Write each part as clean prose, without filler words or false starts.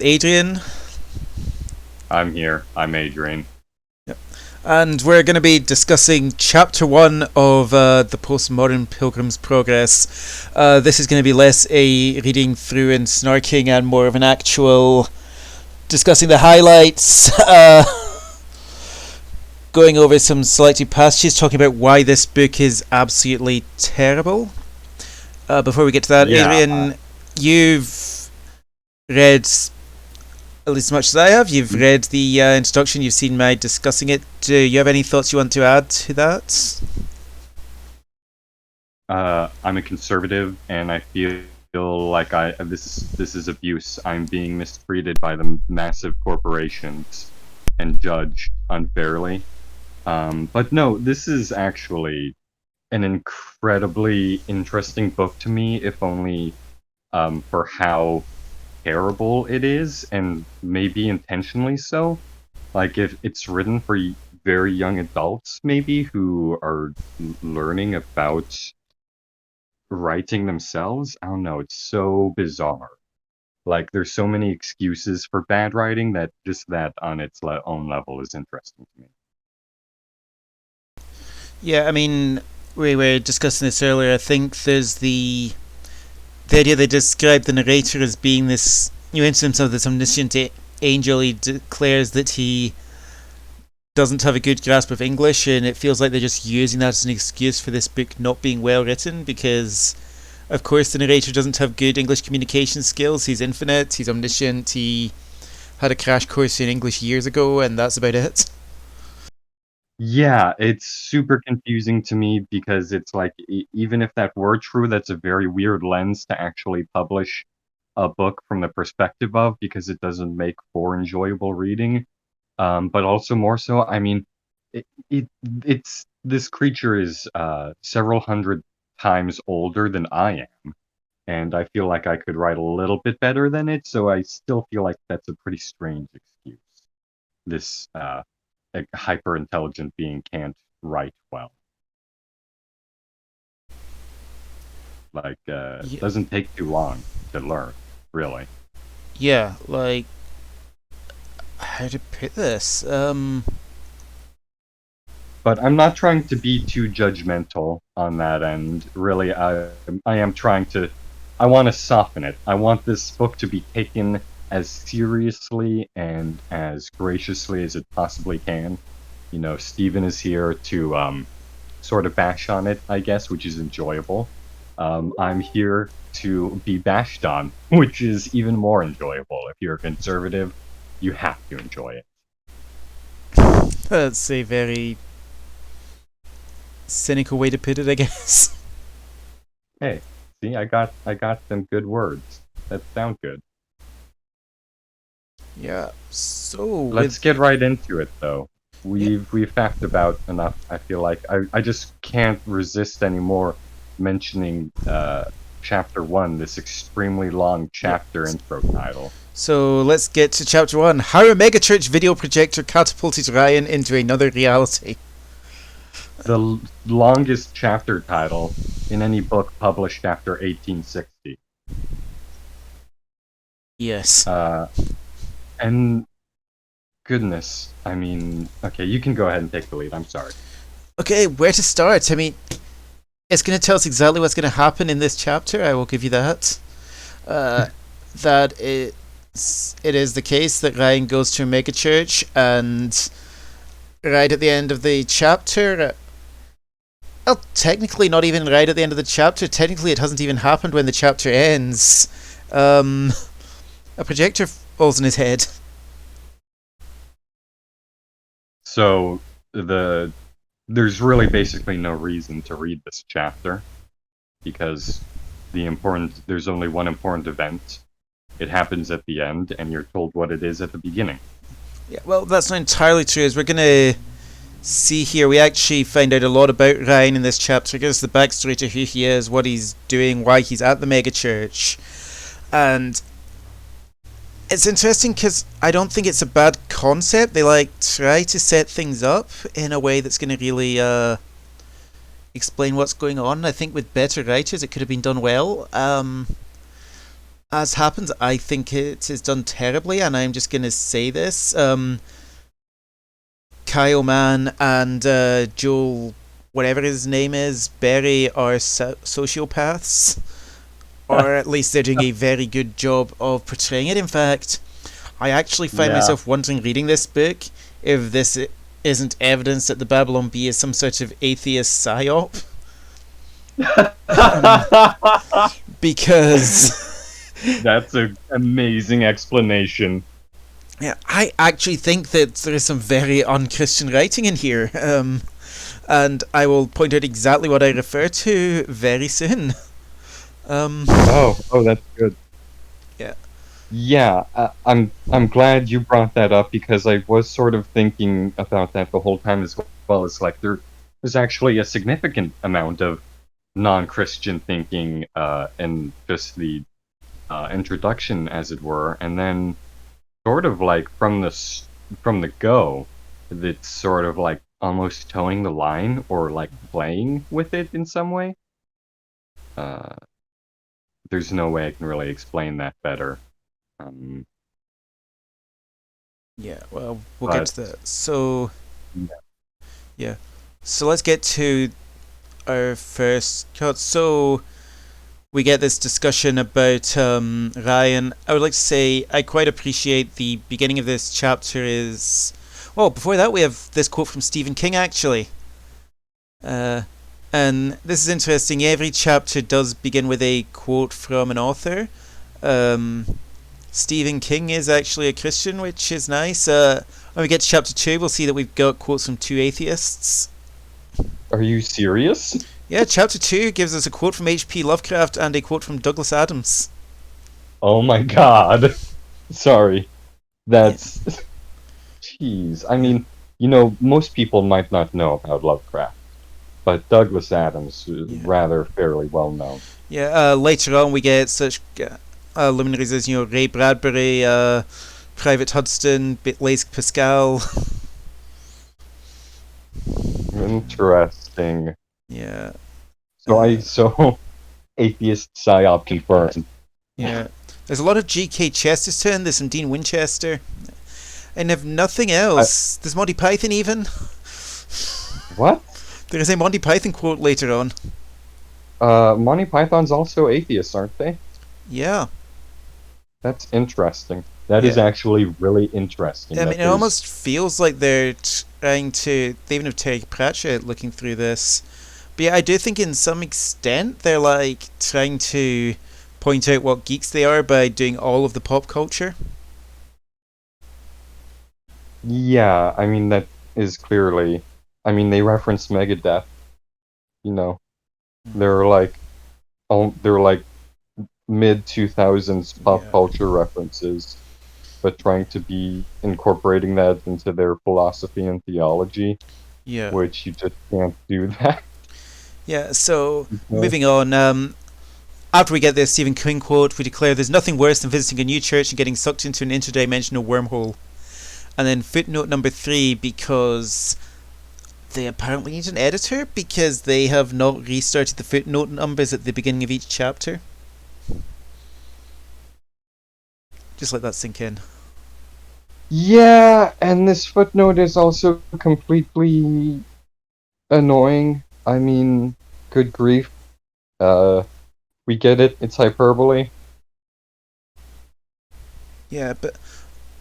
Adrian, I'm here. I'm Adrian. and we're going to be discussing Chapter 1 of the Postmodern Pilgrim's Progress. This is going to be less a reading through and snarking and more of an actual discussing the highlights, going over some selected passages, talking about why this book is absolutely terrible. Before we get to that, Yeah, Adrian, you've read at least as much as I have. You've read the introduction, you've seen my discussing it. Do you have any thoughts you want to add to that? I'm a conservative, and I feel like this is abuse. I'm being mistreated by the massive corporations and judged unfairly. But no, this is actually an incredibly interesting book to me, if only for how terrible it is, and maybe intentionally so. Like if it's written for very young adults, maybe who are learning about writing themselves. I don't know. It's so bizarre. Like there's so many excuses for bad writing that just that on its own level is interesting to me. Yeah, I mean, we were discussing this earlier. I think there's the idea they describe the narrator as being this new instance of this omniscient angel. He declares that he doesn't have a good grasp of English, and it feels like they're just using that as an excuse for this book not being well written because, of course, the narrator doesn't have good English communication skills. He's infinite, he's omniscient, he had a crash course in English years ago, and that's about it. Yeah, it's super confusing to me because it's like even if that were true, that's a very weird lens to actually publish a book from the perspective of because it doesn't make for enjoyable reading. But also more so, I mean, it, it it's this creature is several hundred times older than I am, and I feel like I could write a little bit better than it. So I still feel like that's a pretty strange excuse. This a hyper intelligent being can't write well. Like Yeah, doesn't take too long to learn, really. yeah, like, how to put this? But I'm not trying to be too judgmental on that end. Really, I am trying to. I want to soften it. I want this book to be taken as seriously and as graciously as it possibly can. You know, Stephen is here to sort of bash on it, I guess, which is enjoyable. I'm here to be bashed on, which is even more enjoyable. If you're a conservative, you have to enjoy it. That's a very cynical way to put it, I guess. Hey, see, I got some good words that sound good. Yeah. So Let's with get right into it, though. yeah, We've faffed about enough. I feel like I just can't resist anymore mentioning chapter one, this extremely long yeah. chapter intro title. So let's get to chapter one. How a megachurch video projector catapulted Ryan into another reality. The longest chapter title in any book published after 1860. Yes. Uh, and goodness, I mean, okay, you can go ahead and take the lead. I'm sorry. Okay, where to start? I mean, it's going to tell us exactly what's going to happen in this chapter. I will give you that. Uh, that it is the case that Ryan goes to a megachurch, and right at the end of the chapter, well, technically not even right at the end of the chapter. Technically, it hasn't even happened when the chapter ends. Um, a projector falls on his head. So the there's really basically no reason to read this chapter because there's only one important event. It happens at the end, and you're told what it is at the beginning. Yeah, well, that's not entirely true. As we're gonna see here, we actually find out a lot about Ryan in this chapter. It gives us the backstory to who he is, what he's doing, why he's at the megachurch, and it's interesting because I don't think it's a bad concept. They like try to set things up in a way that's going to really explain what's going on. I think with better writers, it could have been done well. as happens, I think it is done terribly, and I'm just going to say this. Kyle Mann and Joel, whatever his name is, Berry, are sociopaths. Or at least they're doing a very good job of portraying it. In fact, I actually find Yeah. myself wondering, reading this book, if this isn't evidence that the Babylon Bee is some sort of atheist psyop. Because That's an amazing explanation. yeah, I actually think that there is some very unchristian writing in here, and I will point out exactly what I refer to very soon. Oh, that's good. Yeah. Yeah, I'm glad you brought that up because I was sort of thinking about that the whole time as well. It's like there's actually a significant amount of non-Christian thinking and just the introduction, as it were, and then sort of like from the go, it's sort of like almost towing the line or like playing with it in some way. Uh, there's no way I can really explain that better. Um, Yeah, well, we'll get to but that. So, yeah. yeah. So let's get to our first cut. So, we get this discussion about Ryan. I would like to say I quite appreciate the beginning of this chapter is... Well, before that we have this quote from Stephen King, actually. And this is interesting. Every chapter does begin with a quote from an author. Stephen King is actually a Christian, which is nice. When we get to chapter 2, we'll see that we've got quotes from two atheists. Are you serious? Yeah, chapter 2 gives us a quote from H.P. Lovecraft and a quote from Douglas Adams. Oh my god. Sorry. That's... Jeez. I mean, most people might not know about Lovecraft, but Douglas Adams is rather fairly well known. Yeah, later on we get such luminaries as, Ray Bradbury, Private Hudson, Blaise Pascal. Interesting. Yeah. So atheist psyop confirmed. Yeah. There's a lot of G.K. Chesterton, there's some Dean Winchester. And if nothing else, there's Monty Python even. What? There is a Monty Python quote later on. Monty Python's also atheists, aren't they? Yeah. That's interesting. That is actually really interesting. I mean, it almost feels like they're trying to... They even have Terry Pratchett looking through this. But yeah, I do think in some extent they're like trying to point out what geeks they are by doing all of the pop culture. Yeah, I mean, that is clearly... I mean, they reference Megadeth. They're like mid-2000s pop culture references, but trying to be incorporating that into their philosophy and theology, which you just can't do that. Yeah, so moving on, after we get this Stephen King quote, we declare there's nothing worse than visiting a new church and getting sucked into an interdimensional wormhole. And then footnote number 3, because they apparently need an editor because they have not restarted the footnote numbers at the beginning of each chapter. Just let that sink in. Yeah, and this footnote is also completely annoying. I mean, good grief. We get it, it's hyperbole. Yeah, but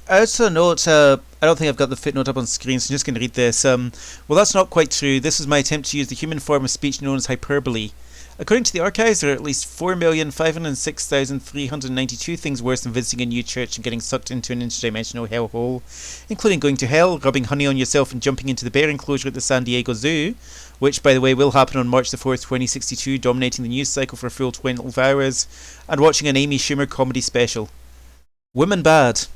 I also note, I don't think I've got the footnote up on screen, so I'm just going to read this. Well, that's not quite true. This was my attempt to use the human form of speech known as hyperbole. According to the archives, there are at least 4,506,392 things worse than visiting a new church and getting sucked into an interdimensional hellhole, including going to hell, rubbing honey on yourself, and jumping into the bear enclosure at the San Diego Zoo, which, by the way, will happen on March the 4th, 2062, dominating the news cycle for a full 12 hours, and watching an Amy Schumer comedy special. Women bad.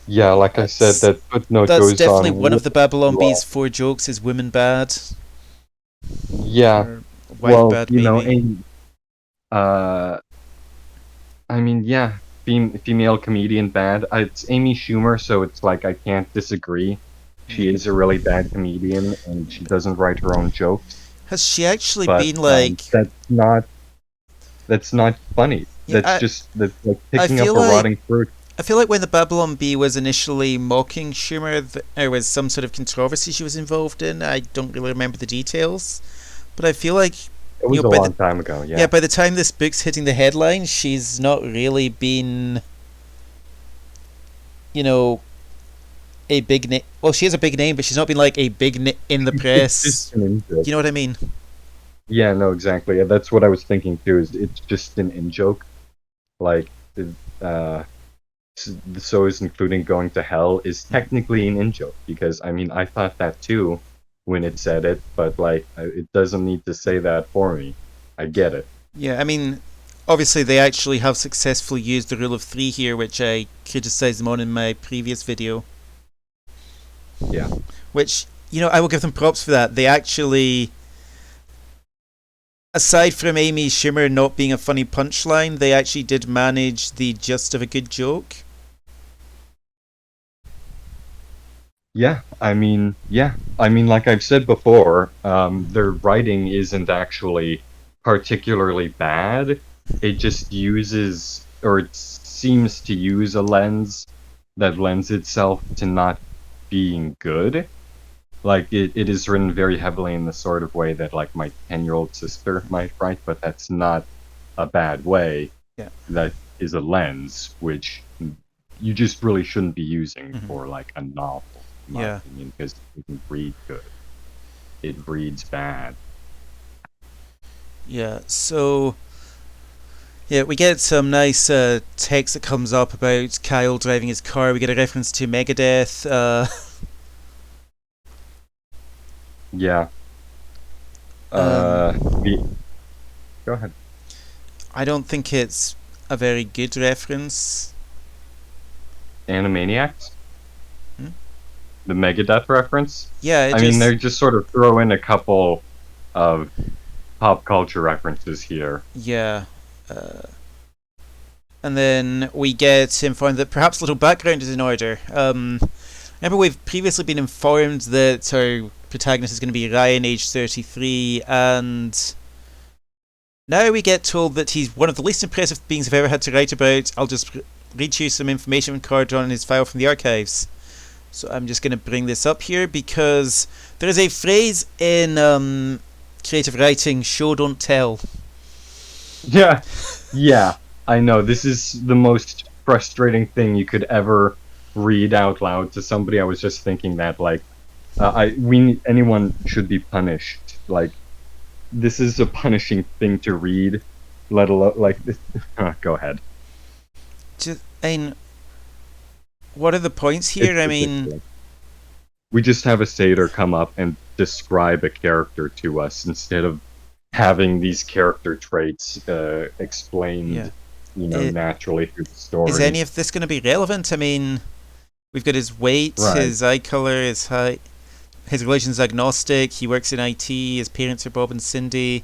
Yeah, like I said, that footnote goes on. That's definitely one of the Babylon Bee's 4 jokes is women bad. Yeah. Well, bad, maybe. I mean, yeah, female comedian bad. It's Amy Schumer, so it's like I can't disagree. She is a really bad comedian, and she doesn't write her own jokes. Has she actually been like... That's not... That's not funny. Yeah, That's like I picking feel up a like rotting fruit. I feel like when the Babylon Bee was initially mocking Schumer, there was some sort of controversy she was involved in. I don't really remember the details, but I feel like It was a by the long time ago. yeah Yeah, by the time this book's hitting the headlines, she's not really been you know a big name. Well, she has a big name, but she's not been like a big in the it's just press. an in joke. You know what I mean? Yeah, no, exactly. Yeah, that's what I was thinking too. Is it's just an in joke? Like, uh, so is including going to hell is technically an in joke because I mean I thought that too when it said it, but like it doesn't need to say that for me. I get it. Yeah, I mean, obviously they actually have successfully used the rule of three here, which I criticized them on in my previous video. Yeah. Which I will give them props for that. They actually, aside from Amy Schumer not being a funny punchline, they actually did manage the gist of a good joke. Yeah, like I've said before, their writing isn't actually particularly bad. It just uses, or it seems to use a lens that lends itself to not being good. Like it is written very heavily in the sort of way that like my 10-year-old sister might write, but that's not a bad way. Yeah. That is a lens which you just really shouldn't be using for like a novel, in my opinion, because it doesn't read good. It reads bad. Yeah, so yeah, we get some nice text that comes up about Kyle driving his car. We get a reference to Megadeth. Yeah. Go ahead. I don't think it's a very good reference. Animaniacs? Hmm? The Megadeth reference? Yeah, I mean, they just sort of throw in a couple of pop culture references here. Yeah. And then we get informed that perhaps a little background is in order. Remember, we've previously been informed that our protagonist is going to be Ryan, age 33, and now we get told that he's one of the least impressive beings I've ever had to write about. I'll just read you some information card on his file from the archives. So I'm just going to bring this up here because there is a phrase in creative writing, show don't tell. Yeah, I know. This is the most frustrating thing you could ever read out loud to somebody. I was just thinking that, like, anyone should be punished. Like, this is a punishing thing to read, let alone, like, this. Go ahead. What are the points here? I mean, we just have a satyr come up and describe a character to us instead of having these character traits explained, naturally through the story. Is any of this going to be relevant? I mean, we've got his weight, his eye color, his height, his religion's agnostic, he works in IT, his parents are Bob and Cindy,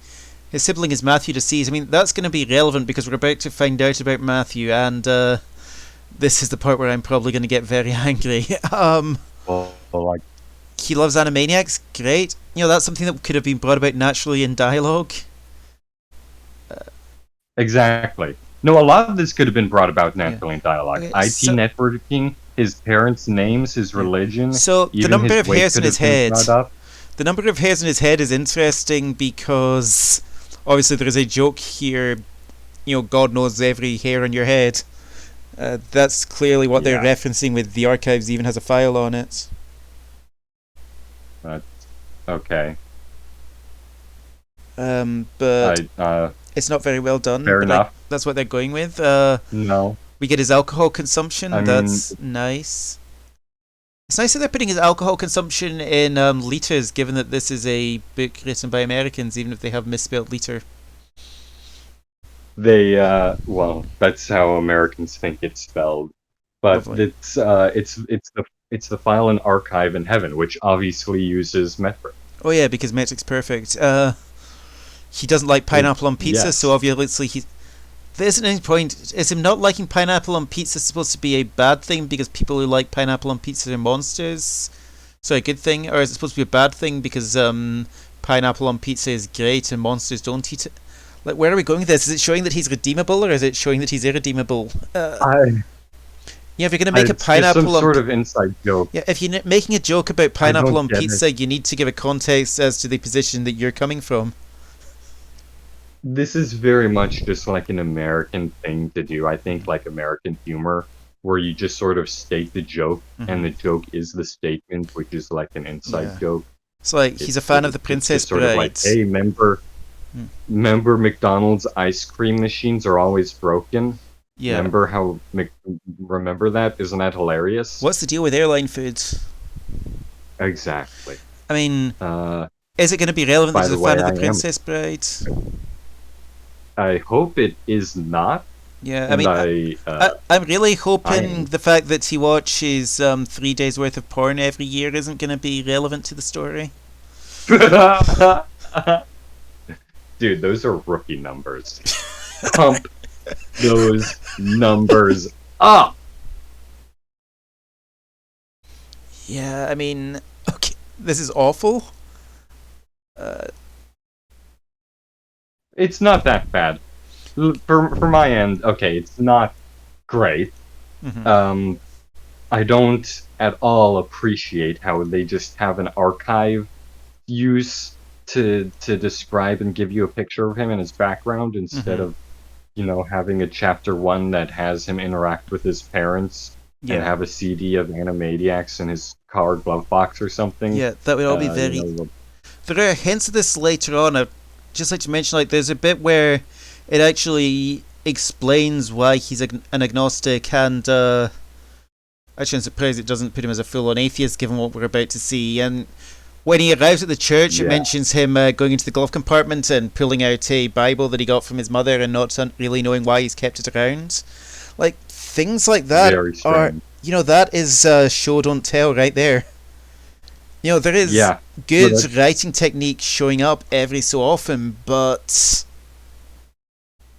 his sibling is Matthew DeCease. I mean, that's going to be relevant because we're about to find out about Matthew, and this is the part where I'm probably going to get very angry. He loves Animaniacs, great. That's something that could have been brought about naturally in dialogue. Exactly. No, a lot of this could have been brought about naturally in dialogue. Okay, networking, his parents' names, his religion. So the number of hairs in his head. The number of hairs in his head is interesting because obviously there is a joke here. God knows every hair on your head. That's clearly what they're referencing with the archives even has a file on it. Okay. But it's not very well done. Fair enough. That's what they're going with. No. We get his alcohol consumption. That's nice. It's nice that they're putting his alcohol consumption in liters, given that this is a book written by Americans, even if they have misspelled liter. They that's how Americans think it's spelled. But lovely. It's the file and archive in heaven, which obviously uses metric. Oh yeah, because metric's perfect. He doesn't like pineapple on pizza, so obviously there isn't any point. Is him not liking pineapple on pizza supposed to be a bad thing because people who like pineapple on pizza are monsters? So a good thing, or is it supposed to be a bad thing because pineapple on pizza is great and monsters don't eat it? Like, where are we going with this? Is it showing that he's redeemable, or is it showing that he's irredeemable? I Yeah, if you're going to make a It's just some pineapple on... sort of inside joke. Yeah, if you're making a joke about I pineapple don't on get pizza, it. you need to give a context as to the position that you're coming from. This is very much just like an American thing to do. I think like American humor, where you just sort of state the joke, and the joke is the statement, which is like an inside Yeah. joke. It's like, he's a fan of the It's Princess just sort of like, Bride. hey, remember McDonald's ice cream machines are always broken? Yeah. Remember that? Isn't that hilarious? What's the deal with airline foods? Exactly. I mean, Uh, is it going to be relevant that by he's a the way, fan of I the am. Princess Bride? I hope it is not. Yeah, I And mean, I'm really hoping am. the fact that he watches 3 days worth of porn every year isn't going to be relevant to the story. Dude, those are rookie numbers. Pump those numbers up. Yeah, I mean, okay, this is awful. It's not that bad. For my end, okay, it's not great. Mhm. I don't at all appreciate how they just have an archive use to describe and give you a picture of him and his background instead of, having a chapter 1 that has him interact with his parents Yeah. and have a CD of Animaniacs in his car glove box or something. Yeah, that would all be very... There are hints of this later on. I'd just like to mention, like, there's a bit where it actually explains why he's an agnostic, and actually I'm surprised it doesn't put him as a full-on atheist given what we're about to see. And when he arrives at the church, it mentions him going into the glove compartment and pulling out a Bible that he got from his mother and not really knowing why he's kept it around. Like, things like that Very are, strange. that is show don't tell right there. There is good writing technique showing up every so often, but...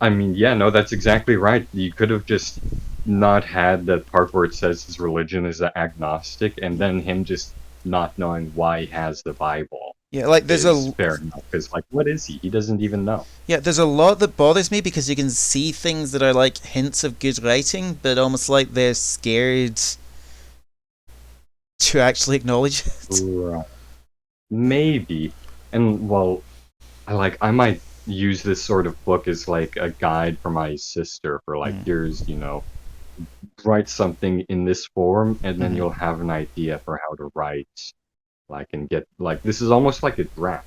I mean, that's exactly right. You could have just not had the part where it says his religion is agnostic, and then him just not knowing why he has the Bible. Yeah, like, there's fair enough, because, like, what is he? He doesn't even know. Yeah, there's a lot that bothers me because you can see things that are like hints of good writing, but almost like they're scared to actually acknowledge it. Right. Maybe. And, well, I might use this sort of book as, like, a guide for my sister for, like, here's, write something in this form, and then you'll have an idea for how to write, like, and get, like, this is almost like a draft.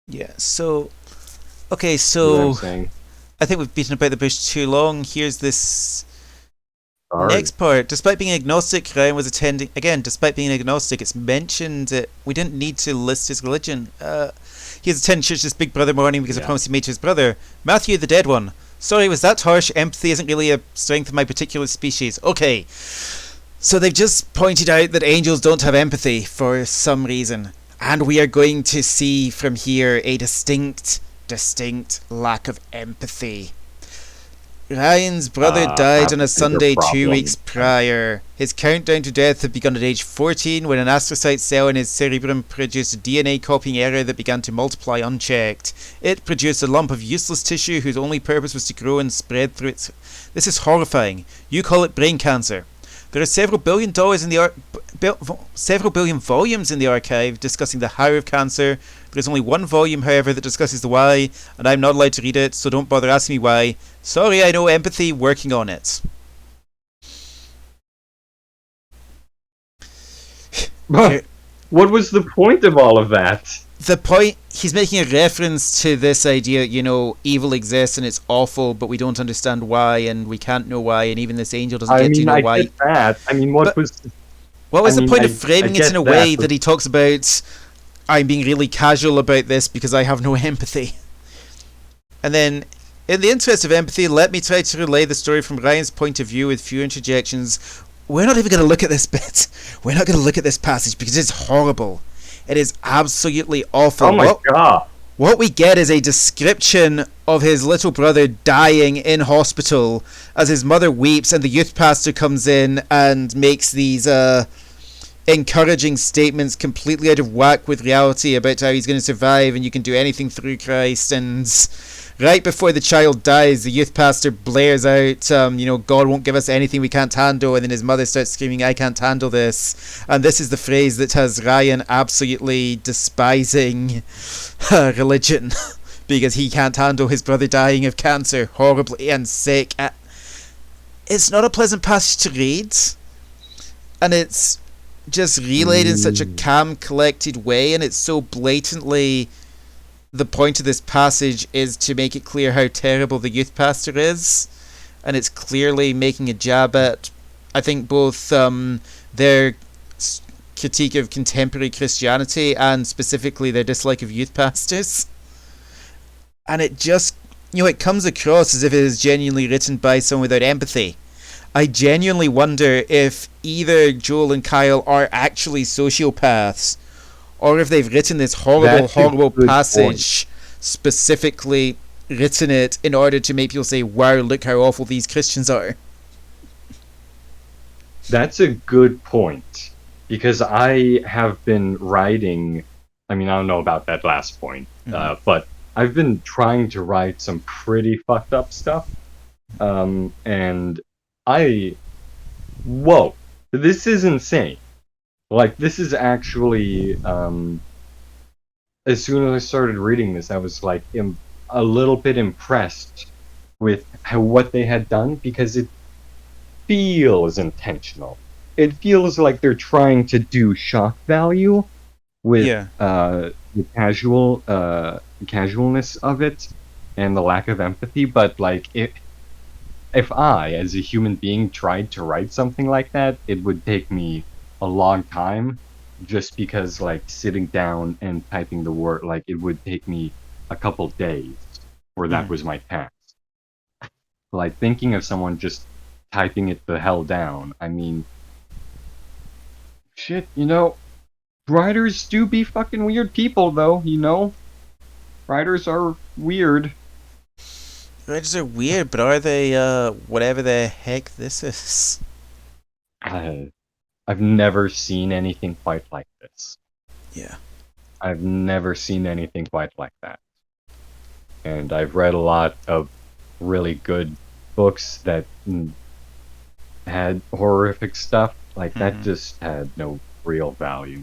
Yeah, so... Okay, You know what so... I'm saying? I think we've beaten about the bush too long. Here's this... Sorry. Next part. Despite being agnostic, Ryan was attending... Again, despite being agnostic, it's mentioned that we didn't need to list his religion. He has attended church this Big Brother morning because of a promise he made to his brother. Matthew, the dead one. Sorry, was that harsh? Empathy isn't really a strength of my particular species. Okay. So they've just pointed out that angels don't have empathy for some reason. And we are going to see from here a distinct lack of empathy. Ryan's brother died on a Sunday 2 weeks prior. His countdown to death had begun at age 14 when an astrocyte cell in his cerebrum produced a DNA copying error that began to multiply unchecked. It produced a lump of useless tissue whose only purpose was to grow and spread through its... This is horrifying. You call it brain cancer. There are several billion volumes in the archive discussing the how of cancer. There's only one volume, however, that discusses the why, and I'm not allowed to read it, so don't bother asking me why. Sorry, I know empathy, working on it. What was the point of all of that? The point, he's making a reference to this idea, evil exists and it's awful, but we don't understand why, and we can't know why, and even this angel doesn't get to know why. I get that. I mean, what was the point of framing it in a way that he talks about, I'm being really casual about this because I have no empathy? And then, in the interest of empathy, let me try to relay the story from Ryan's point of view with few interjections. We're not even going to look at this bit. We're not going to look at this passage because it's horrible. It is absolutely awful. Oh my god. What we get is a description of his little brother dying in hospital as his mother weeps and the youth pastor comes in and makes these encouraging statements completely out of whack with reality about how he's going to survive and you can do anything through Christ. And right before the child dies, the youth pastor blares out, God won't give us anything we can't handle. And then his mother starts screaming, I can't handle this. And this is the phrase that has Ryan absolutely despising religion because he can't handle his brother dying of cancer horribly and sick. It's not a pleasant passage to read. And it's just relayed in such a calm, collected way, and it's so blatantly the point of this passage is to make it clear how terrible the youth pastor is, and it's clearly making a jab at, I think, both their critique of contemporary Christianity and specifically their dislike of youth pastors. And it just, it comes across as if it is genuinely written by someone without empathy. I genuinely wonder if either Joel and Kyle are actually sociopaths, or if they've written this horrible passage, specifically written it in order to make people say, wow, look how awful these Christians are. That's a good point, because I have been writing, I don't know about that last point, but I've been trying to write some pretty fucked up stuff, and whoa, this is insane. Like, this is actually, as soon as I started reading this, I was like a little bit impressed with what they had done, because it feels intentional. It feels like they're trying to do shock value with the casualness of it and the lack of empathy, but like if I, as a human being, tried to write something like that, it would take me a long time, just because, like, sitting down and typing the word, like, it would take me a couple days, where that was my task. Like, thinking of someone just typing it the hell down, shit, writers do be fucking weird people, though, Writers are weird. Writers are weird, but are they whatever the heck this is? I've never seen anything quite like this. Yeah. I've never seen anything quite like that. And I've read a lot of really good books that had horrific stuff. Like, that just had no real value.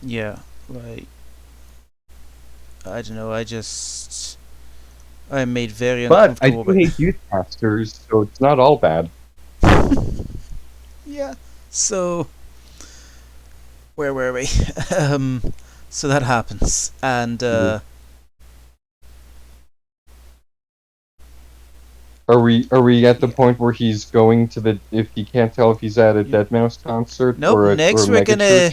Yeah, like, I don't know, I'm made very uncomfortable. But I do hate youth pastors, so it's not all bad. Yeah. So, where were we? So that happens, and Are we at the point where he's going to if he can't tell if he's at a Deadmau5 concert? Nope. Next, we're gonna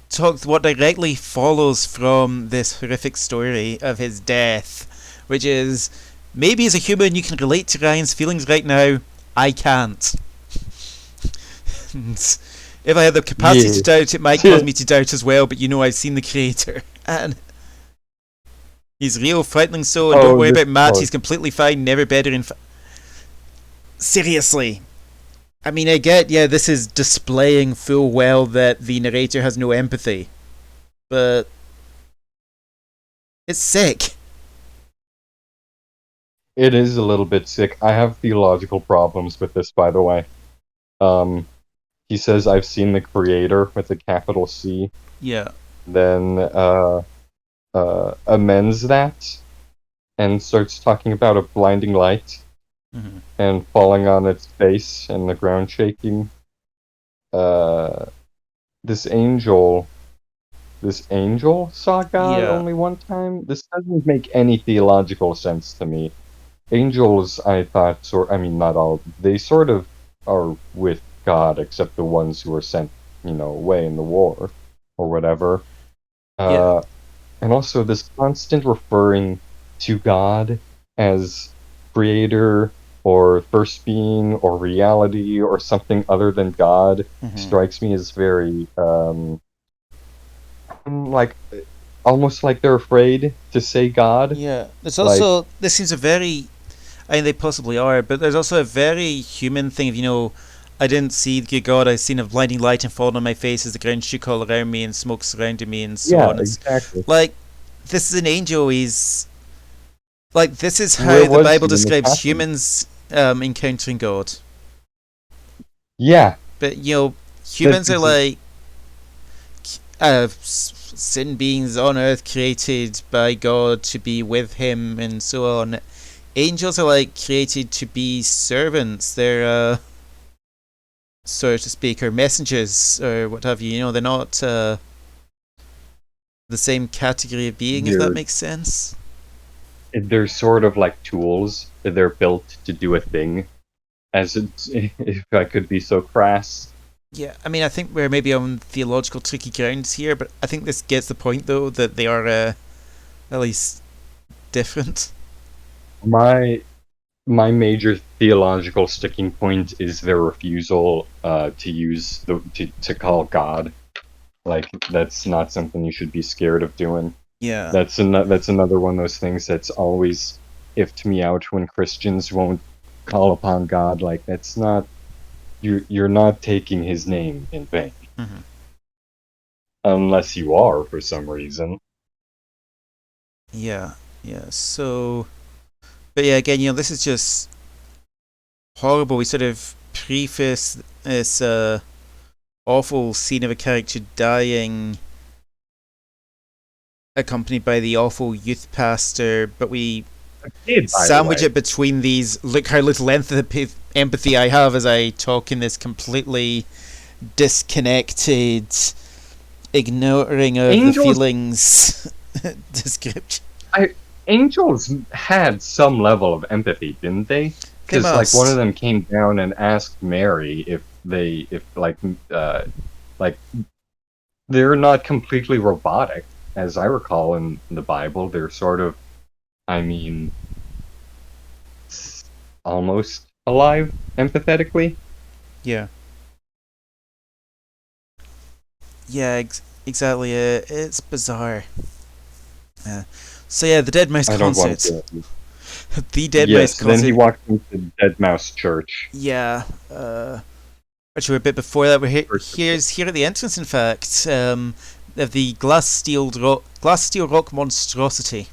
talk what directly follows from this horrific story of his death. Which is, maybe as a human you can relate to Ryan's feelings right now. I can't. If I had the capacity to doubt, it might cause me to doubt as well, but I've seen the creator. And he's real, frightening so, and don't worry about Matt, he's completely fine, never better in seriously. I get, this is displaying full well that the narrator has no empathy. But it's sick. It is a little bit sick. I have theological problems with this, by the way. He says, I've seen the creator with a capital C. Yeah. Then amends that and starts talking about a blinding light and falling on its face and the ground shaking. This angel saw God only one time? This doesn't make any theological sense to me. Angels, I thought, not all, they sort of are with God, except the ones who are sent, away in the war, or whatever. And also this constant referring to God as creator, or first being, or reality, or something other than God, strikes me as very, almost like they're afraid to say God. Yeah, there's also, this seems a very, they possibly are, but there's also a very human thing of, I didn't see good God. I seen a blinding light and falling on my face as the ground shook all around me and smoke surrounded me and so Yeah, on. It's exactly. like this is an angel. He's like this is Where how the was Bible he in the describes passage? humans encountering God. Yeah, But you know, that humans are this is like sin beings on earth created by God to be with Him and so on. Angels are like created to be servants. They're so to speak, or messengers or what have you. You know, they're not the same category of being, if that they're makes sense. they're sort of like tools. They're built to do a thing. As it's, if I could be so crass. Yeah, I mean, I think we're maybe on theological tricky grounds here, but I think this gets the point, though, that they are at least different. My my major theological sticking point is their refusal to use to call God. Like that's not something you should be scared of doing. Yeah. That's another one of those things that's always iffed me out when Christians won't call upon God. Like that's not you're not taking His name in vain Hmm. unless you are for some reason. Yeah. Yeah. So, but yeah, again, you know, this is just horrible. We sort of preface this awful scene of a character dying, accompanied by the awful youth pastor, but we Did by the sandwich way. it between these. Look how little empathy I have as I talk in this completely disconnected, ignoring of the Angels feelings description. I Angels had some level of empathy, didn't they? They Because like one of must. them came down and asked Mary if like they're not completely robotic, as I recall in the Bible. They're sort of, I mean, almost alive empathetically. Yeah. Yeah, exactly. It's bizarre. Uh, so yeah, the Dead Mouse I don't want concert. to. The Dead Mouse Yes. Then he concert. walked into Dead Mouse Church. Yeah. Actually, a bit before that, First of all. here's here at the entrance. In fact, of the glass steel rock monstrosity.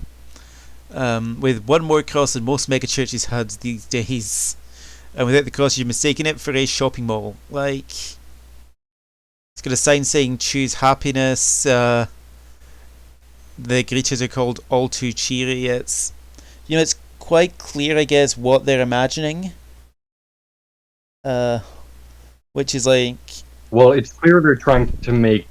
With one more cross than most mega churches had these days, and without the cross, you're mistaking it for a shopping mall. Like it's got a sign saying "Choose happiness." The creatures are called All Too Cheery. It's it's quite clear, I guess, what they're imagining. Uh, which is like Well, it's clear they're trying to make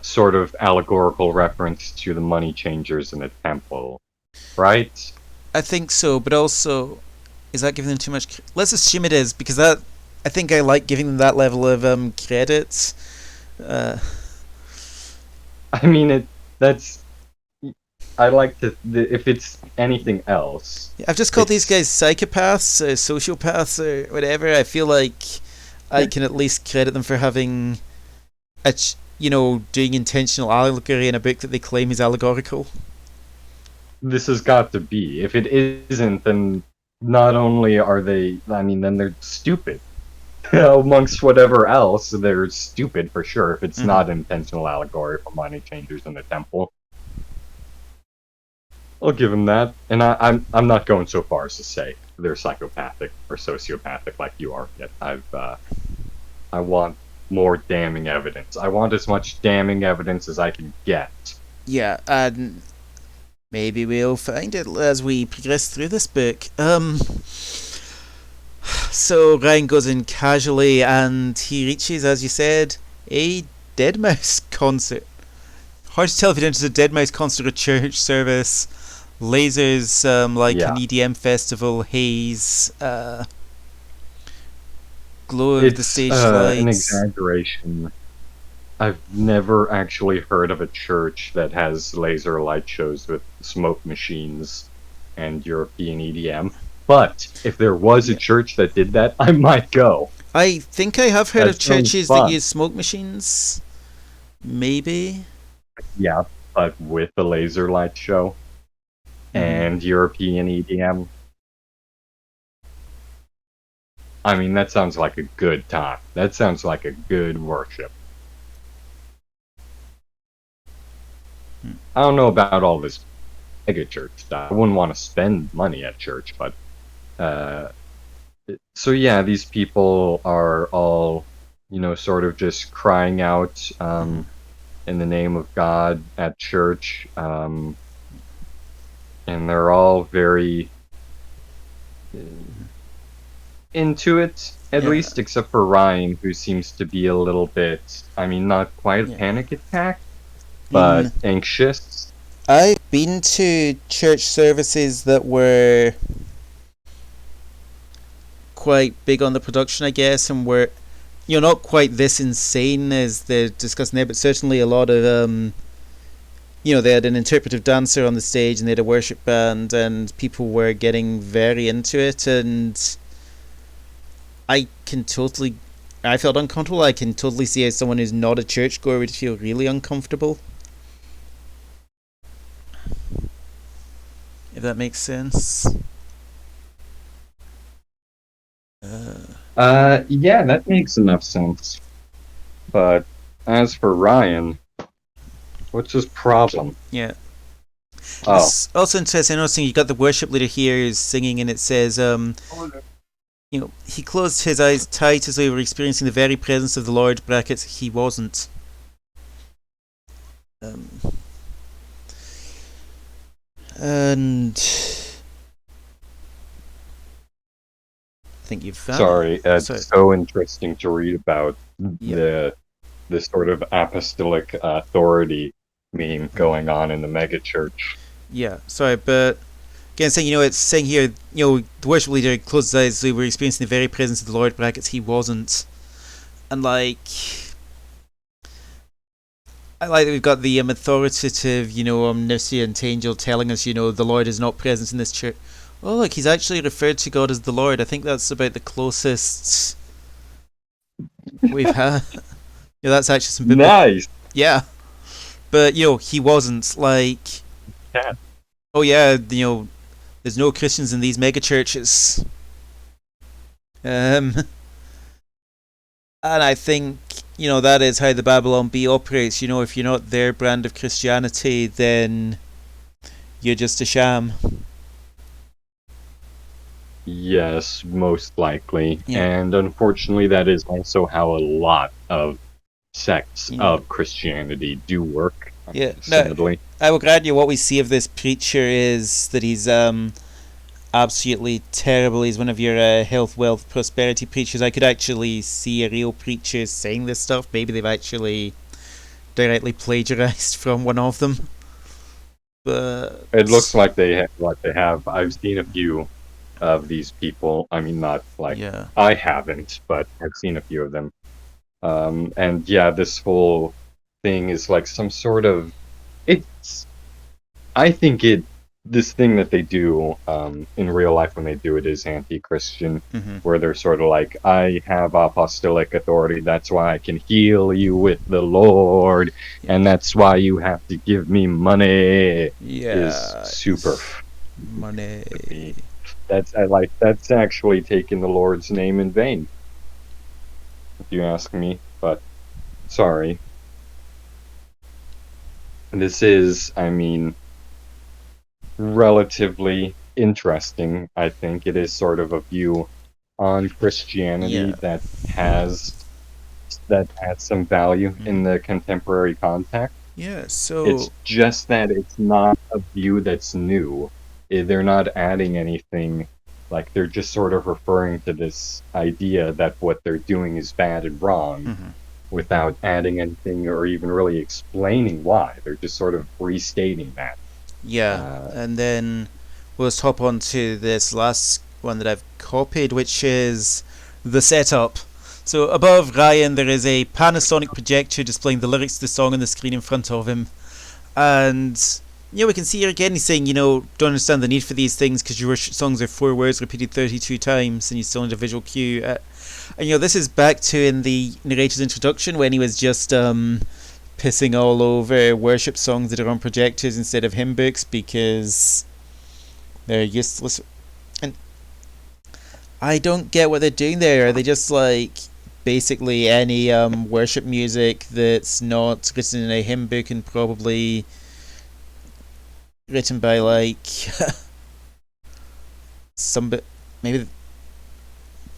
sort of allegorical reference to the money changers in the temple, right? I think so, but also is that giving them too much? Let's assume it is because that I think I like giving them that level of credit. Uh, I mean, that's I like to if it's anything else, I've just called these it's guys psychopaths, sociopaths, or whatever. I feel like I can at least credit them for having doing intentional allegory in a book that they claim is allegorical. this has got to be. If it isn't, then not only are they, I mean, then they're stupid. Amongst whatever else, they're stupid for sure. If it's Mm-hmm. not intentional allegory for money changers in the temple, I'll give them that. And I'm not going so far as to say they're psychopathic or sociopathic like you are yet. I want more damning evidence. I want as much damning evidence as I can get. Yeah, and maybe we'll find it as we progress through this book. So Ryan goes in casually and he reaches, as you said, a Dead Mouse concert. Hard to tell if it enters a Dead Mouse concert or church service. Lasers, like Yeah, an EDM festival, haze, glow of the it's stage an lights. exaggeration. I've never actually heard of a church that has laser light shows with smoke machines and European EDM. But if there was a Yeah. church that did that, I might go. I think I have heard of That sounds churches that fun. use smoke machines. Maybe. Yeah, but with the laser light show Mm-hmm. and European EDM. I mean, that sounds like a good time. That sounds like a good worship. Hmm. I don't know about all this mega church stuff. I wouldn't want to spend money at church, but uh, so yeah, these people are all, sort of just crying out Mhm. in the name of God at church, and they're all very uh, into it, at Yeah, least, except for Ryan, who seems to be a little bit, I mean, not quite a yeah. panic attack, but In anxious. I've been to church services that were quite big on the production, I guess, and were not quite this insane as they're discussing there, but certainly a lot of they had an interpretive dancer on the stage and they had a worship band and people were getting very into it, and I can totally I felt uncomfortable. I can totally see how someone who's not a churchgoer would feel really uncomfortable, if that makes sense. Uh, Yeah, that makes enough sense. But as for Ryan, what's his problem? yeah. Oh, It's also interesting noticing you got the worship leader here who's singing, and it says, he closed his eyes tight as though he were experiencing the very presence of the Lord, brackets, he wasn't. Um, and I think you've found. sorry, Sorry. it's so interesting to read about Yep. the this sort of apostolic authority meme going on in the megachurch. Yeah. Sorry, but again, saying it's saying here, the worship leader closed his eyes as though he were experiencing the very presence of the Lord, brackets, he wasn't. And I like that we've got the authoritative, omniscient angel telling us, the Lord is not present in this church. Oh, look, he's actually referred to God as the Lord. I think that's about the closest we've had. That's actually some biblical. Nice. Yeah, but he wasn't like. Yeah. Oh yeah, there's no Christians in these mega churches. Um, and I think that is how the Babylon Bee operates. If you're not their brand of Christianity, then you're just a sham. Yes, most likely. Yeah, And unfortunately, that is also how a lot of sects yeah, of Christianity do work, yeah. No, sadly. I will grant you what we see of this preacher is that he's absolutely terrible. He's one of your health, wealth, prosperity preachers. I could actually see a real preacher saying this stuff. Maybe they've actually directly plagiarized from one of them. But It looks like they have. I've seen a few of these people. I mean, not like yeah, I haven't, but I've seen a few of them. And yeah, this whole thing is like some sort of it's I think this thing that they do in real life when they do it is anti-Christian, mm-hmm. where they're sort of like, I have apostolic authority, that's why I can heal you with the Lord, and that's why you have to give me money. Is Yeah, super money. that's actually taking the Lord's name in vain, if you ask me. But sorry, this is, I mean, relatively interesting. I think it is sort of a view on Christianity Yeah. that has some value in Mm. the contemporary context. Yeah. It's So just that it's not a view that's new. They're not adding anything. Like, they're just sort of referring to this idea that what they're doing is bad and wrong mm-hmm. without adding anything or even really explaining why. They're just sort of restating that. Yeah, Uh, and then we'll just hop on to this last one that I've copied, which is the setup. So above Ryan, there is a Panasonic projector displaying the lyrics to the song on the screen in front of him, and we can see here again he's saying, don't understand the need for these things because your songs are 4 words repeated 32 times, and you still need a visual cue. And this is back to in the narrator's introduction when he was just pissing all over worship songs that are on projectors instead of hymn books because they're useless. And I don't get what they're doing there. Are they just like basically any worship music that's not written in a hymn book and probably written by like some maybe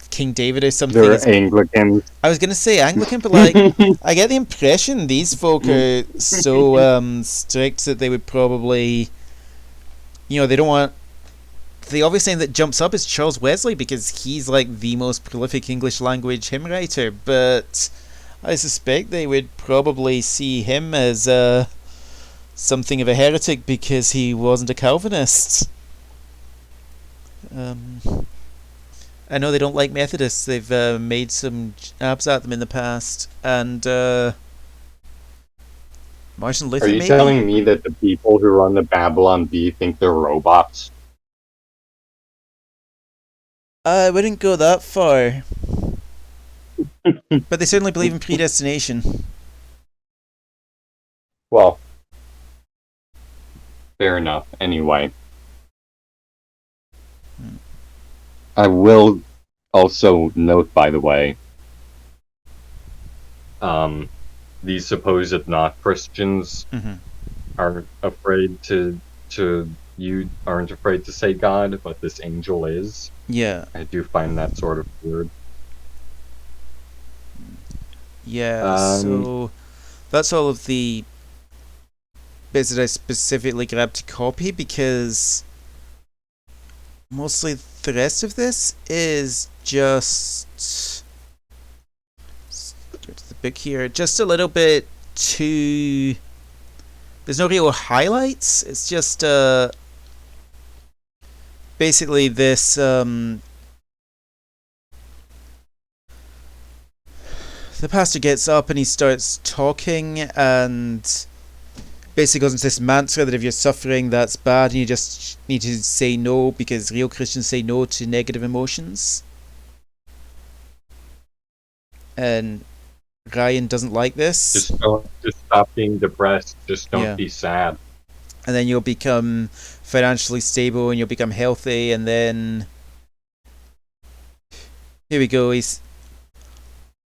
King David or something? They're Anglicans. I was gonna say Anglican, but like I get the impression these folk are so strict that they would probably, they don't want. The obvious name that jumps up is Charles Wesley because he's like the most prolific English language hymn writer, but I suspect they would probably see him as something of a heretic because he wasn't a Calvinist. I know they don't like Methodists. They've made some jabs at them in the past, and Martin Luther. Are you maybe? telling me that the people who run the Babylon Bee think they're robots? I wouldn't go that far, but they certainly believe in predestination. Well, fair enough. Anyway. I will also note, by the way, these supposed not Christians aren't afraid aren't afraid to say God, but this angel is. Yeah. I do find that sort of weird. Yeah, so that's all of the bits that I specifically grabbed to copy because mostly the rest of this is just go to the book here, just a little bit too. There's no real highlights. It's just basically this the pastor gets up and he starts talking and basically goes into this mantra that if you're suffering, that's bad, and you just need to say no because real Christians say no to negative emotions. And Ryan doesn't like this. Just stop being depressed. Just don't be sad. And then you'll become financially stable and you'll become healthy, and then here we go.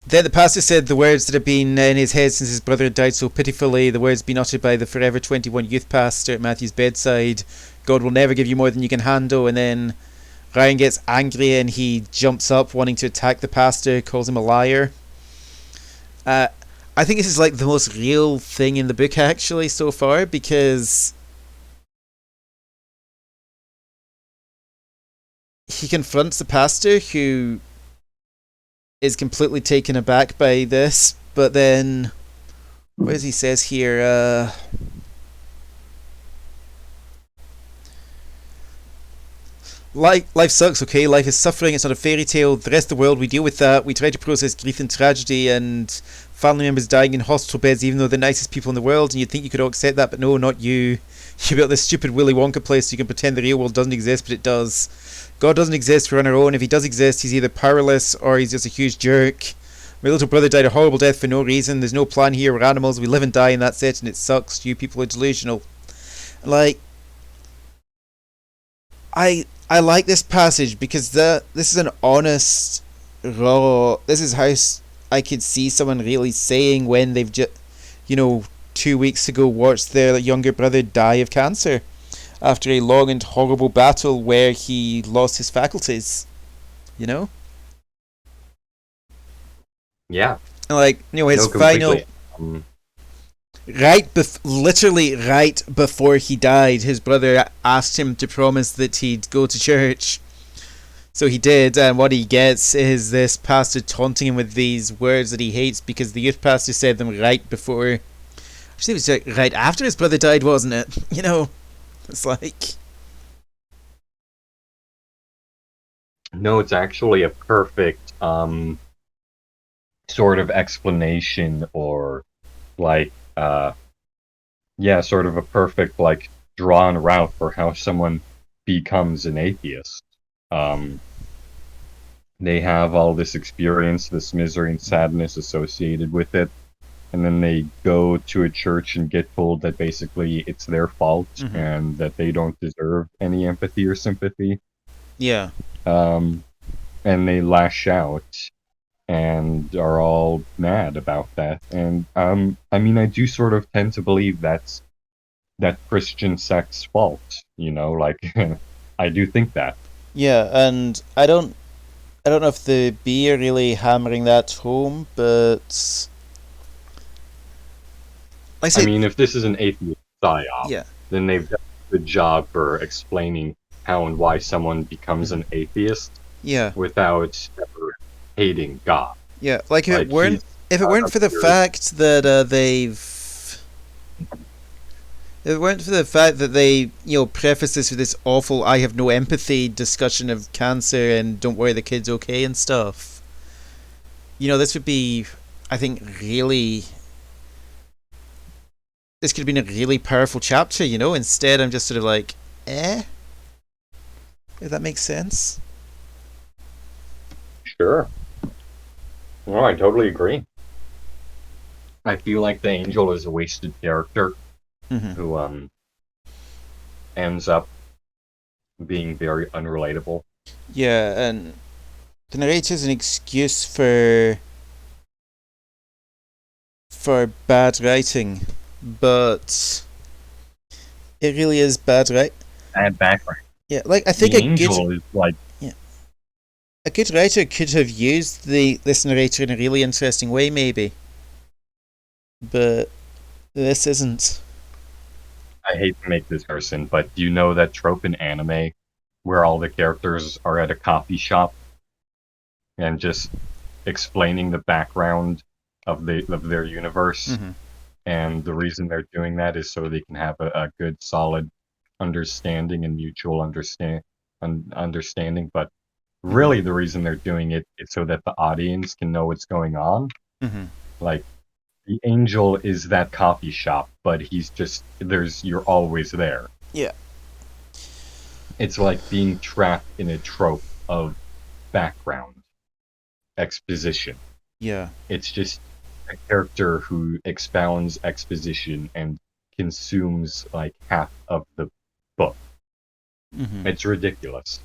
Then the pastor said the words that had been in his head since his brother had died so pitifully, the words being uttered by the Forever 21 youth pastor at Matthew's bedside. God will never give you more than you can handle. And then Ryan gets angry and he jumps up wanting to attack the pastor, calls him a liar. I think this is like the most real thing in the book actually so far, because he confronts the pastor who is completely taken aback by this, but then what does he says here? Life sucks, okay? Life is suffering, it's not a fairy tale. The rest of the world, we deal with that. We try to process grief and tragedy and family members dying in hospital beds even though they're the nicest people in the world, and you'd think you could all accept that, but no, not you. You built this stupid Willy Wonka place so you can pretend the real world doesn't exist, but it does. God doesn't exist, we're on our own. If he does exist, he's either powerless or he's just a huge jerk. My little brother died a horrible death for no reason. There's no plan here, we're animals, we live and die and that's it, and it sucks. You people are delusional. Like, I like this passage because this is an honest, raw. This is how I could see someone really saying when they've just, 2 weeks ago watched their younger brother die of cancer after a long and horrible battle where he lost his faculties. Yeah. Like, his final. Literally right before he died, his brother asked him to promise that he'd go to church. So he did, and what he gets is this pastor taunting him with these words that he hates because the youth pastor said them right before. Actually, it was right after his brother died, wasn't it? It's like. No, it's actually a perfect sort of explanation, or like sort of a perfect like drawn route for how someone becomes an atheist. They have all this experience, this misery and sadness associated with it, and then they go to a church and get told that basically it's their fault and that they don't deserve any empathy or sympathy. Yeah. And and they lash out and are all mad about that. And I mean, I do sort of tend to believe that's that Christian sect's fault. Like I do think that. Yeah, and I don't know if the B are really hammering that home, but like I I said, mean, if this is an atheist psyop, yeah, then they've done a good job for explaining how and why someone becomes an atheist yeah, without ever hating God. yeah. Like Like he's if it not weren't a for the very fact that if it weren't for the fact that they, preface this with this awful "I have no empathy" discussion of cancer and "Don't worry, the kid's okay" and stuff, this would be, I think, really. This could have been a really powerful chapter, Instead, I'm just sort of like, eh? If that makes sense. sure. No, I totally agree. I feel like the angel is a wasted character Mm-hmm. who ends up being very unrelatable. Yeah, and the narrator's an excuse for bad writing, but it really is bad, right? Bad background. Yeah, like I think The angel is like a good writer could have used this narrator in a really interesting way, maybe, but this isn't. I hate to make this person, but do you know that trope in anime where all the characters are at a coffee shop and just explaining the background of their universe? Mm-hmm. And the reason they're doing that is so they can have a good, solid understanding and mutual understanding. But really, the reason they're doing it is so that the audience can know what's going on. Mm-hmm. Like the angel is that coffee shop, but you're always there. Yeah. It's like being trapped in a trope of background exposition. Yeah. It's just a character who expounds exposition and consumes like half of the book. Mm-hmm. It's ridiculous.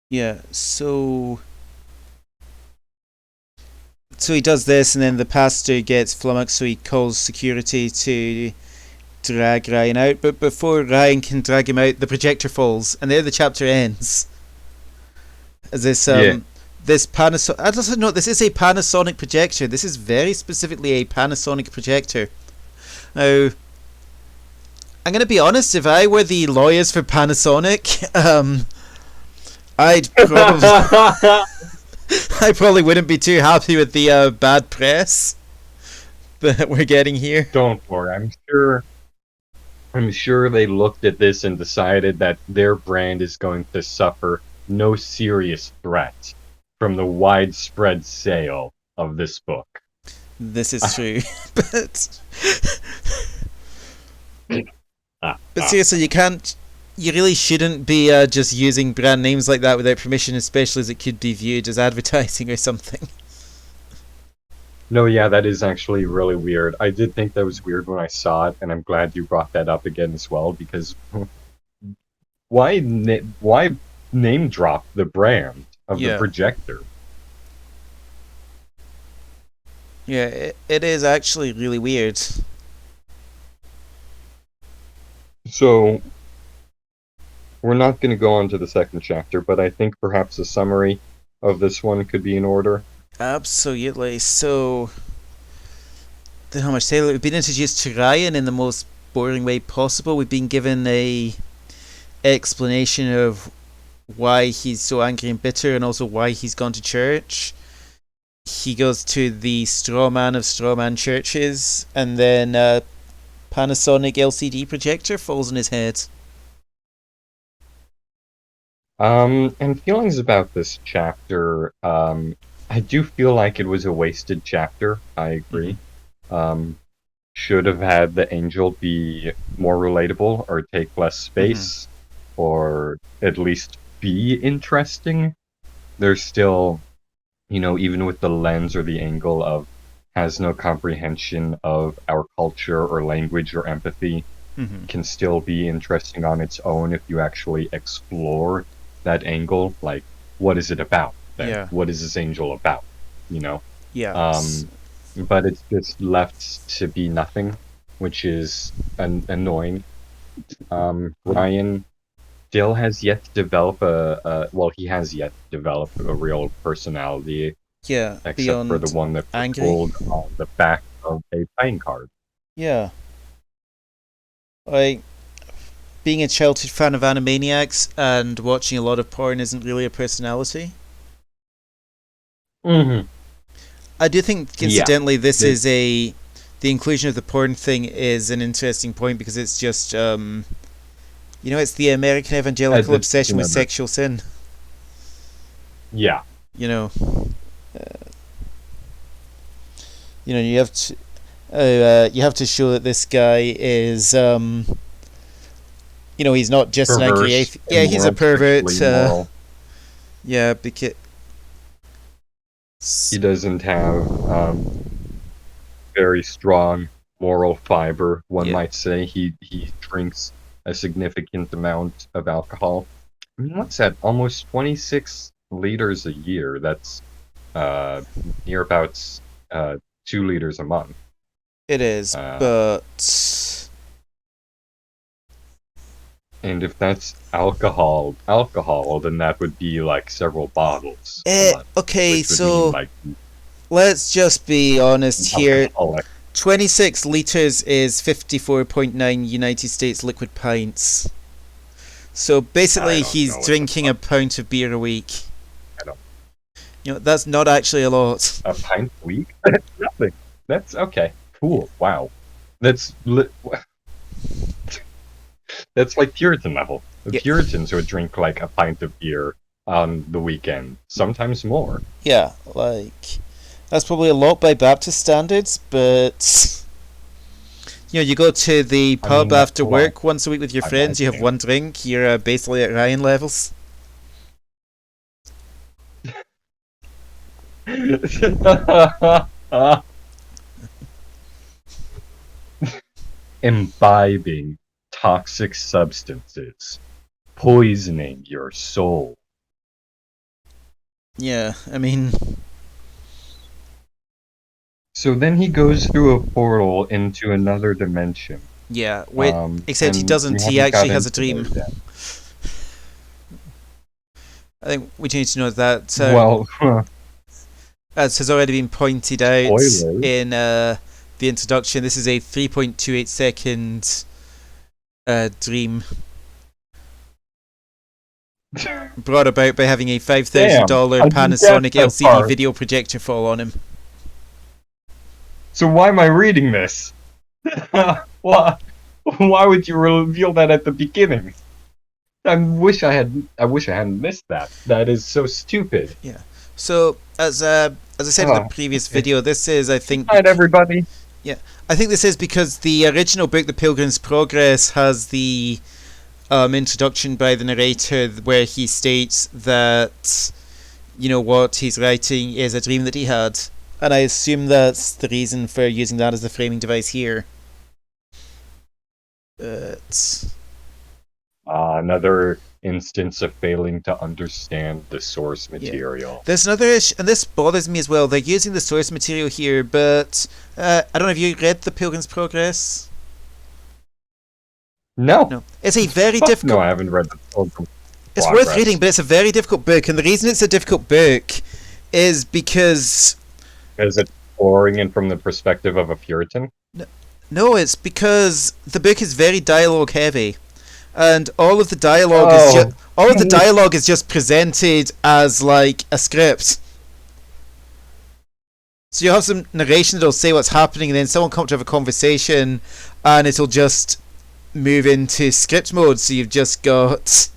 Yeah. So he does this, and then the pastor gets flummoxed, so he calls security to drag Ryan out. But before Ryan can drag him out, the projector falls, and there the chapter ends. As this this Panasonic, I don't know. This is a Panasonic projector. This is very specifically a Panasonic projector. Now, I'm gonna be honest. If I were the lawyers for Panasonic, I'd probably. I probably wouldn't be too happy with the bad press that we're getting here. Don't worry, I'm sure they looked at this and decided that their brand is going to suffer no serious threat from the widespread sale of this book. This is true, but seriously, you really shouldn't be just using brand names like that without permission, especially as it could be viewed as advertising or something. No, yeah, that is actually really weird. I did think that was weird when I saw it, and I'm glad you brought that up again as well, because why name drop the brand of the projector? Yeah, it is actually really weird. So, we're not going to go on to the second chapter, but I think perhaps a summary of this one could be in order. Absolutely. So, don't know how much to say. We've been introduced to Ryan in the most boring way possible. We've been given a explanation of why he's so angry and bitter, and also why he's gone to church. He goes to the straw man of straw man churches, and then Panasonic LCD projector falls on his head. And feelings about this chapter, I do feel like it was a wasted chapter. I agree. Should have had the angel be more relatable, or take less space, or at least be interesting. There's still, even with the lens or the angle of has no comprehension of our culture or language or empathy, can still be interesting on its own if you actually explore that angle. Like, what is it about then? Yeah. What is this angel about? You know? Yeah. Um, but it's just left to be nothing, which is annoying. Ryan still has yet to develop well, he has yet to develop a real personality, Yeah. except for the Beyond one that angry. pulled on the back of a playing card. Yeah. Like being a childhood fan of Animaniacs and watching a lot of porn isn't really a personality. Mm-hmm. I do think, Yeah. incidentally, this The, is a the inclusion of the porn thing is an interesting point because it's just it's the American evangelical that's just obsession with another. sexual sin. Yeah. You know, you you have to show that this guy is he's not just an angry Perverse, atheist. Yeah, he's a immoral, pervert. sexually immoral. Yeah, because He doesn't have very strong moral fiber, one yeah, might say. He drinks a significant amount of alcohol. I mean, what's that? Almost 26 liters a year. That's uh, near about 2 liters a month. it is, Uh, but and if that's alcohol, then that would be like several bottles a month, okay. which would mean So like let's just be honest here. alcoholic. 26 liters is 54.9 United States liquid pints. So I basically, don't he's know what the drinking a fuck. pint of beer a week. I don't. That's not actually a lot. A pint a week? That's nothing. That's okay. Cool. Wow. That's li- that's like Puritan level. The Yeah, Puritans would drink like a pint of beer on the weekend, sometimes more. yeah, like that's probably a lot by Baptist standards, but you go to the I mean, pub that's after a lot. work once a week with your I friends. might You have think. one drink. You're basically at Ryan levels. Imbibing toxic substances, poisoning your soul. Yeah, I mean, So then he goes through a portal into another dimension. yeah. Wait, except he And we doesn't. He haven't got actually has a into there dream. yet. I think we need to know that. Well, As has already been pointed out spoilers. in the introduction, this is a 3.28 second dream brought about by having a $5,000 Damn, I didn't get Panasonic that LCD far. video projector fall on him. So why am I reading this? why? Why would you reveal that at the beginning? I wish I hadn't missed that. That is so stupid. Yeah. So as I said in the Oh, previous okay. video, this is I think Good night, everybody. I think this is because the original book, The Pilgrim's Progress, has the introduction by the narrator where he states that what he's writing is a dream that he had, and I assume that's the reason for using that as the framing device here. But Another instance of failing to understand the source yeah, material. there's another issue, and this bothers me as well. They're using the source material here, but I don't know if you read The Pilgrim's Progress. No. No, it's a very Fuck difficult. no, I haven't read the Pilgrim's It's Progress. worth reading, but it's a very difficult book, and the reason it's a difficult book is because Is it exploring it from the perspective of a Puritan? no, it's because the book is very dialogue heavy, and all of the dialogue is just presented as like a script. So you have some narration that'll say what's happening, and then someone come to have a conversation, and it'll just move into script mode. So you've just got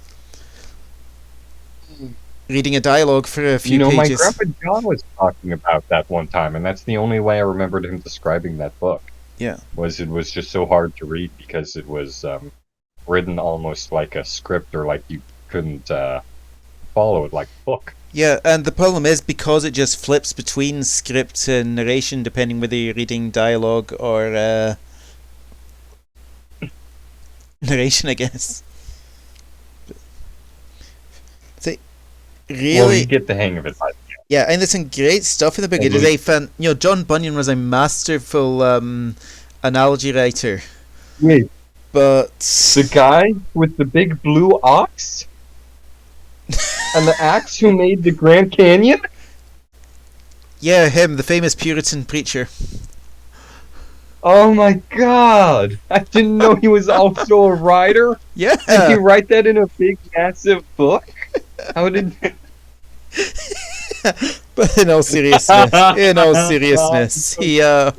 reading a dialogue for a few My pages. grandpa John was talking about that one time, and that's the only way I remembered him describing that book. Yeah. It was just so hard to read because it was written almost like a script, or like you couldn't follow it like a book. Yeah, and the problem is because it just flips between script and narration depending whether you're reading dialogue or narration, I guess. So Well, you really, get the hang of it. yeah, and there's some great stuff in the book. It is Luke- a fan. John Bunyan was a masterful analogy writer, Wait, but the guy with the big blue ox and the axe who made the Grand Canyon? yeah, him, the famous Puritan preacher. Oh my god! I didn't know he was also a writer. Yeah, Did he write that in a big, massive book? How did? but in all seriousness, he I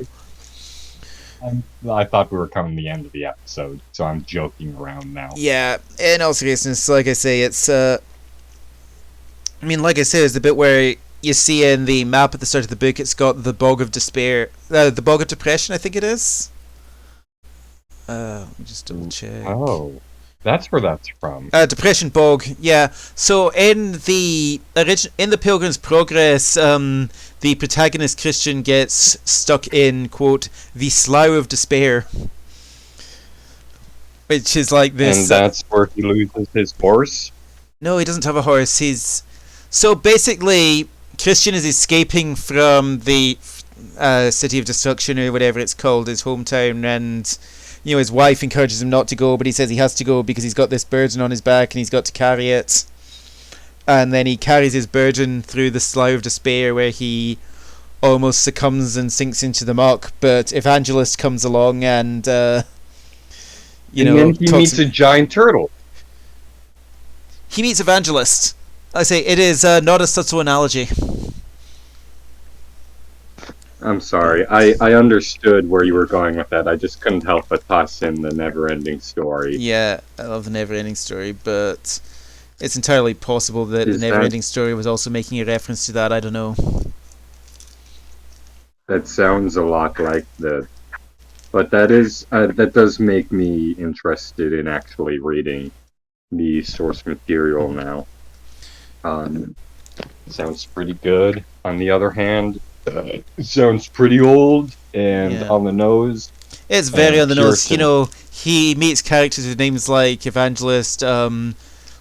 thought we were coming to the end of the episode, so I'm joking around now. yeah, in all seriousness, like I say, it's I mean, like I say, it's the bit where you see in the map at the start of the book, it's got the bog of despair, the bog of depression, I think it is. Let me just double check. Oh, that's where that's from. Depression bog, yeah. So in the Pilgrim's Progress, the protagonist Christian gets stuck in, quote, the slough of despair, which is like this. And that's where he loses his horse. No, he doesn't have a horse. So basically, Christian is escaping from the city of destruction or whatever it's called, his hometown, and his wife encourages him not to go, but he says he has to go because he's got this burden on his back and he's got to carry it. And then he carries his burden through the slough of despair, where he almost succumbs and sinks into the muck. But Evangelist comes along and and then he meets a giant turtle. He meets Evangelist. I say it is not a subtle analogy. I'm sorry. I understood where you were going with that. I just couldn't help but toss in the never-ending story. Yeah, I love the never-ending story, but it's entirely possible that the never-ending story was also making a reference to that. I don't know. That sounds a lot like the... But that does make me interested in actually reading the source material now. Sounds pretty good. On the other hand, it sounds pretty old and on the nose. It's very on the nose. He meets characters with names like Evangelist,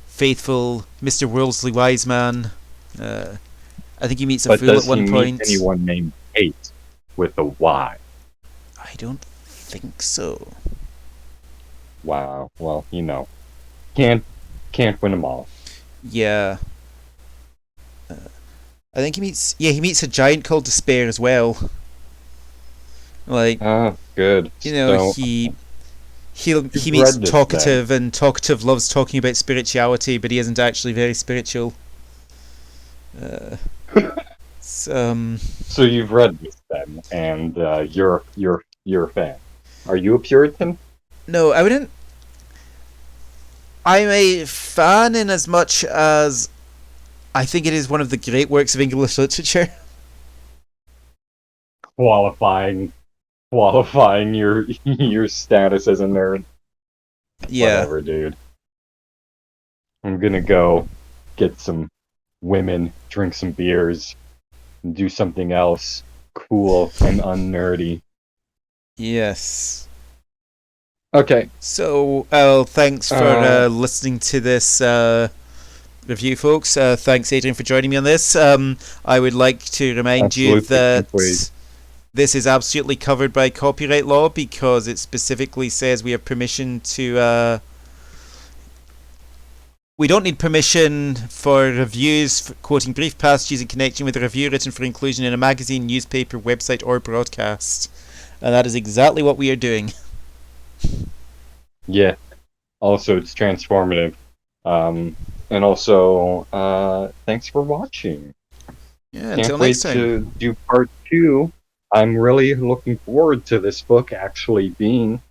Faithful, Mr. Worldly Wise Man. I think he meets a fool at one point. But does he meet anyone named Kate with a Y? I don't think so. Wow. Well, can't win them all. Yeah. I think he meets a giant called Despair as well. Like, good. He meets Talkative, and Talkative loves talking about spirituality, but he isn't actually very spiritual. So you've read this then, and you're a fan. Are you a Puritan? No, I wouldn't. I'm a fan in as much as I think it is one of the great works of English literature. Qualifying your status as a nerd. Yeah. Whatever, dude. I'm gonna go get some women, drink some beers, and do something else cool and unnerdy. Yes. Okay. So, thanks for listening to this review, folks. Thanks, Adrian, for joining me on this. I would like to remind you that this is absolutely covered by copyright law, because it specifically says we have permission to... we don't need permission for reviews for quoting brief passages in connection with a review written for inclusion in a magazine, newspaper, website, or broadcast. And that is exactly what we are doing. Yeah. Also, it's transformative. And also, thanks for watching. Yeah, until next time. Can't wait to do part 2. I'm really looking forward to this book actually being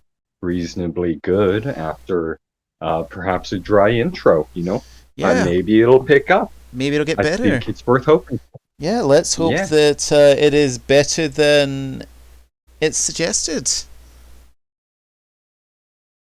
reasonably good after perhaps a dry intro, Yeah. Maybe it'll pick up. Maybe it'll get better. I think it's worth hoping. Yeah, let's hope that it is better than it's suggested.